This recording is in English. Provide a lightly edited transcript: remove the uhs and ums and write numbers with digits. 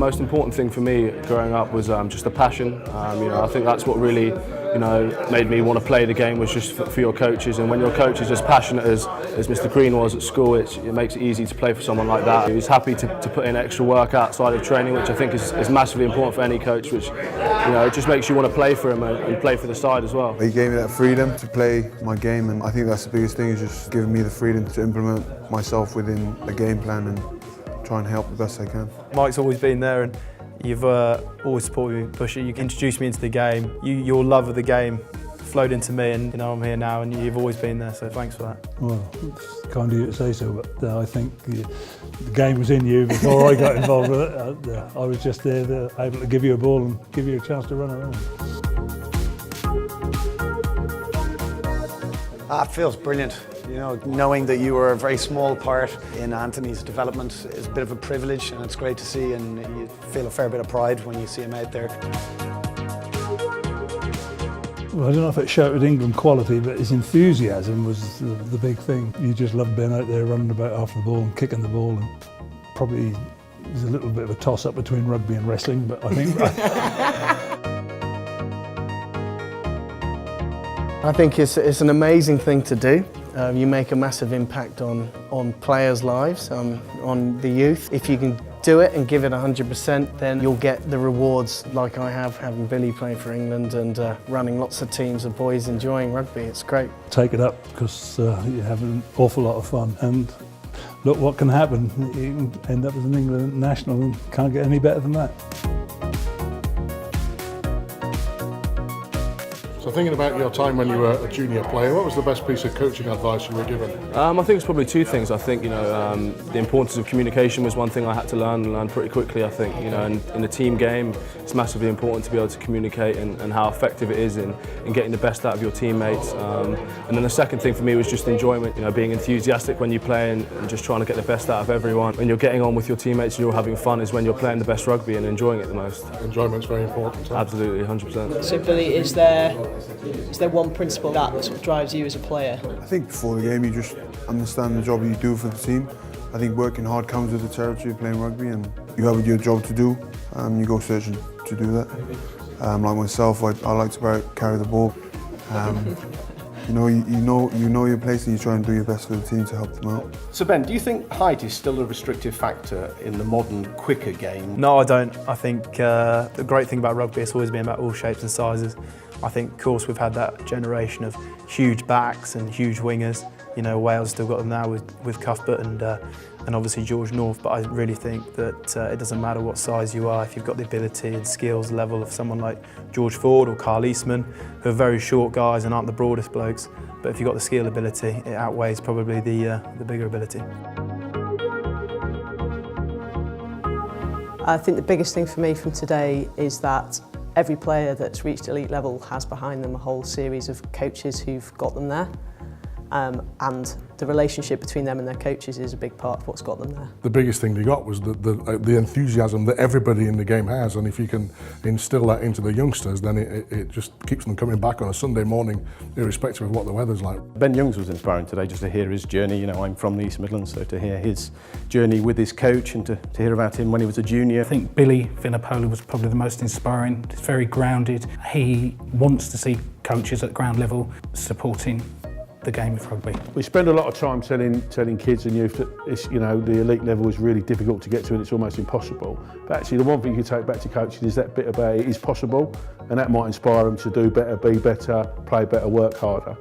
most important thing for me growing up was just the passion. I think that's what really made me want to play the game, was just for your coaches. And when your coach is as passionate as Mr. Green was at school, it makes it easy to play for someone like that. He was happy to put in extra work outside of training, which I think is massively important for any coach, which it just makes you want to play for him and play for the side as well. He gave me that freedom to play my game, and I think that's the biggest thing, is just giving me the freedom to implement myself within a game plan and try and help the best I can. Mike's always been there, and you've always supported me, pushed it. You introduced me into the game. Your love of the game flowed into me, and I'm here now, and you've always been there, so thanks for that. Well, it's kind of you to say so, but I think the game was in you before I got involved with it. I was just there, able to give you a ball and give you a chance to run around. It feels brilliant. Knowing that you were a very small part in Anthony's development is a bit of a privilege, and it's great to see, and you feel a fair bit of pride when you see him out there. Well, I don't know if it shouted England quality, but his enthusiasm was the big thing. You just loved being out there running about after the ball and kicking the ball, and probably there's a little bit of a toss-up between rugby and wrestling, but I think... I think it's an amazing thing to do. You make a massive impact on players' lives, on the youth. If you can do it and give it 100%, then you'll get the rewards like I have, having Billy play for England and running lots of teams of boys enjoying rugby. It's great. Take it up, because you have an awful lot of fun. And look what can happen. You can end up as an England national and can't get any better than that. So thinking about your time when you were a junior player, what was the best piece of coaching advice you were given? I think it's probably two things. I think the importance of communication was one thing I had to learn pretty quickly. I think and in a team game, it's massively important to be able to communicate and how effective it is in getting the best out of your teammates. And then the second thing for me was just enjoyment. Being enthusiastic when you play and just trying to get the best out of everyone. When you're getting on with your teamates and you're having fun is when you're playing the best rugby and enjoying it the most. Enjoyment's very important. Huh? Absolutely, 100%. So Billy, is there one principle that sort of drives you as a player? I think before the game you just understand the job you do for the team. I think working hard comes with the territory of playing rugby, and you have your job to do, you go searching to do that. Like myself, I like to carry the ball. You know your place, and you try and do your best for the team to help them out. So Ben, do you think height is still a restrictive factor in the modern, quicker game? No, I don't. I think the great thing about rugby, it's always been about all shapes and sizes. I think, of course, we've had that generation of huge backs and huge wingers. Wales still got them now with Cuthbert and obviously George North, but I really think that it doesn't matter what size you are, if you've got the ability and skills level of someone like George Ford or Carl Eastman, who are very short guys and aren't the broadest blokes, but if you've got the skill ability, it outweighs probably the bigger ability. I think the biggest thing for me from today is that every player that's reached elite level has behind them a whole series of coaches who've got them there. And the relationship between them and their coaches is a big part of what's got them there. The biggest thing they got was the enthusiasm that everybody in the game has, and if you can instill that into the youngsters, then it just keeps them coming back on a Sunday morning, irrespective of what the weather's like. Ben Youngs was inspiring today, just to hear his journey. I'm from the East Midlands, so to hear his journey with his coach and to hear about him when he was a junior. I think Billy Vunipola was probably the most inspiring. He's very grounded. He wants to see coaches at ground level supporting the game of rugby. We spend a lot of time telling kids and youth that the elite level is really difficult to get to and it's almost impossible. But actually the one thing you take back to coaching is that bit about it is possible, and that might inspire them to do better, be better, play better, work harder.